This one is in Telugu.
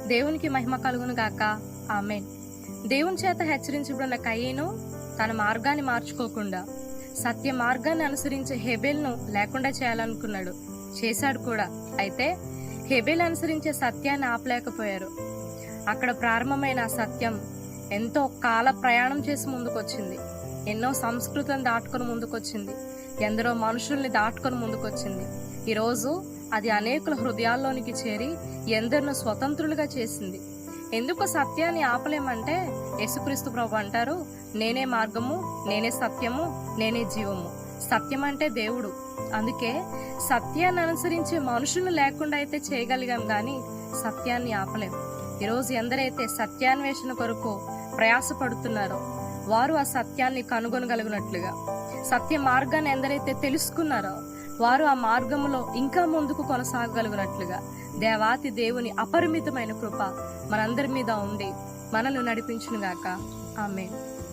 దేవునికి మహిమ కలుగును గాక. ఆమేన్. దేవుని చేత హెచ్చరించబడిన కయీను తన మార్గాన్ని మార్చుకోకుండా సత్య మార్గాన్ని అనుసరించే హెబెల్ను లేకుండా చేయాలనుకున్నాడు. చేశాడు కూడా. అయితే హెబెల్ అనుసరించే సత్యాన్ని ఆపలేకపోయారు. అక్కడ ప్రారంభమైన సత్యం ఎంతో కాల ప్రయాణం చేసి ముందుకొచ్చింది. ఎన్నో సంస్కృతులను దాటుకొని ముందుకొచ్చింది. ఎందరో మనుషుల్ని దాటుకొని ముందుకొచ్చింది. ఈరోజు అది అనేకుల హృదయాల్లోనికి చేరి ఎందరినో స్వతంత్రులుగా చేసింది. ఎందుకు సత్యాన్ని ఆపలేమంటే యేసుక్రీస్తు ప్రభు అంటారు, నేనే మార్గము, నేనే సత్యము, నేనే జీవము. సత్యం అంటే దేవుడు. అందుకే సత్యాన్ని అనుసరించే మనుషులు లేకుండా అయితే చేయగలిగాం గాని సత్యాన్ని ఆపలేం. ఈరోజు ఎందరైతే సత్యాన్వేషణ కొరకు ప్రయాసపడుతున్నారో వారు ఆ సత్యాన్ని కనుగొనగలిగినట్లుగా, సత్య మార్గాన్ని ఎందరైతే తెలుసుకున్నారో వారు ఆ మార్గంలో ఇంకా ముందుకు కొనసాగగలిగినట్లుగా దేవాతి దేవుని అపరిమితమైన కృప మనందరి మీద ఉండి మనల్ని నడిపించునుగాక. ఆమేన్.